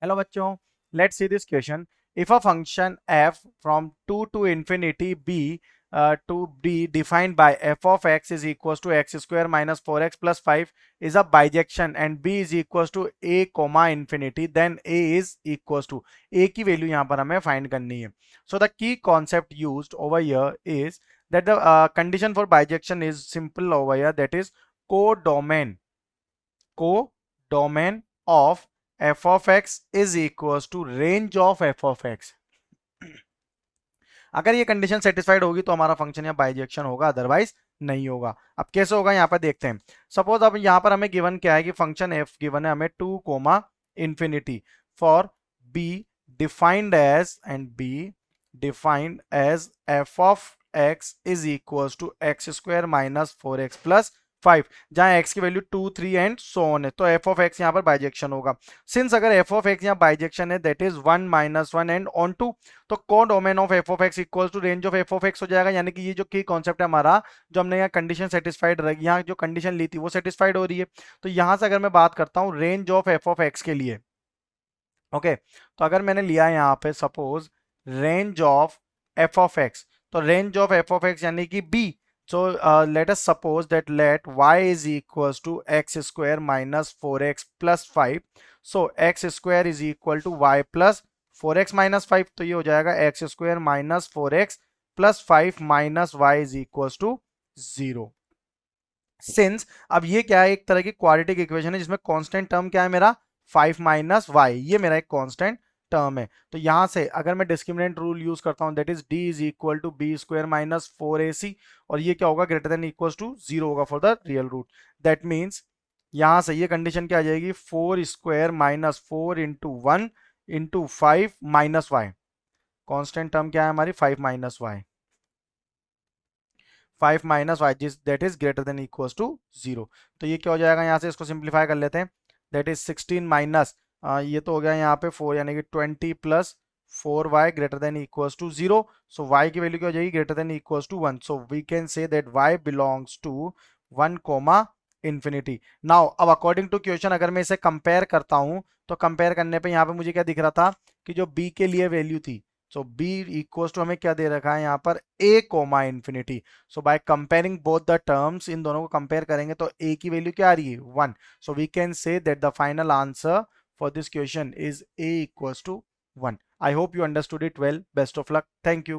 Hello बच्चों, let's see this question. If a function f from 2 to infinity b to b defined by f of x is equals to x square minus 4x plus 5 is a bijection and b is equals to a comma infinity, then a is equals to a की value यहाँ पर हमें find करनी है. So the key concept used over here is that the condition for bijection is simple over here, that is codomain of f of x is equals to range of f of x. अगर ये condition satisfied होगी तो हमारा function या bijection होगा, otherwise नहीं होगा. अब कैसे होगा यहाँ पर देखते हैं. सपोज अब यहाँ पर हमें गिवन क्या है कि फंक्शन f गिवन है हमें 2 comma infinity for b defined as f of x is equals to x square minus 4x plus 5, जहां x की वैल्यू 2 3 एंड सो ऑन है. तो f of x यहाँ पर बाइजेक्शन होगा. सिंस अगर f of x यहाँ बाइजेक्शन है दैट इज 1 - 1 एंड ऑन 2, तो codomain of f of x equals to range of f of x हो जाएगा. यानी कि ये जो की कॉन्सेप्ट है हमारा, जो हमने यहाँ कंडीशन सेटिस्फाइड रही, यहाँ जो कंडीशन ली थी वो सेटिस्फाइड हो रही है. तो यहां से अगर मैं बात करता हूँ range of f of x के लिए, ओके तो अगर मैंने लिया यहाँ पे suppose range of f of x, तो range of f of x यानी कि b. So let us suppose that let y is equals to x square minus 4x plus 5. So x square is equal to y plus 4x minus 5. तो ये हो जाएगा x square minus 4x plus 5 minus y is equals to 0. Since अब ये क्या है, एक तरह की क्वाड्रेटिक इक्वेशन है जिसमें कांस्टेंट टर्म क्या है मेरा 5 माइनस वाई, ये मेरा एक कांस्टेंट टर्म है. तो यहां से अगर मैं डिस्क्रिमिनेंट रूल यूज करता हूं that is d is equal to B square minus 4ac, और ये क्या होगा ग्रेटर देन इक्वल टू 0 होगा for the real root. That means यहां से ये कंडीशन क्या आ जाएगी 4 square minus 4 into 1 into 5 minus y. Constant term क्या है हमारी 5 minus y, 5 minus y that is greater than equal to 0. तो ये क्या हो जाएगा, यहां से इसको सिंप्लीफाई कर लेते हैं. दैट इज 16 माइनस ये तो हो गया यहाँ पे 4 यानी कि 20 plus 4y greater than equals to 0. So y की वैल्यू क्या हो जाएगी greater than equals to 1. So we can say that y belongs to 1 comma infinity. Now अब अकॉर्डिंग टू क्वेश्चन अगर मैं इसे कंपेयर करता हूं तो कंपेयर करने पे यहाँ पे मुझे क्या दिख रहा था कि जो b के लिए वैल्यू थी, सो b इक्वल्स टू हमें क्या दे रखा है यहाँ पर a comma infinity. So by comparing both the terms, इन दोनों को कंपेयर करेंगे तो a की वैल्यू क्या आ रही है 1. So we can say that the final answer for this question is a equals to 1. I hope you understood it well. Best of luck. Thank you.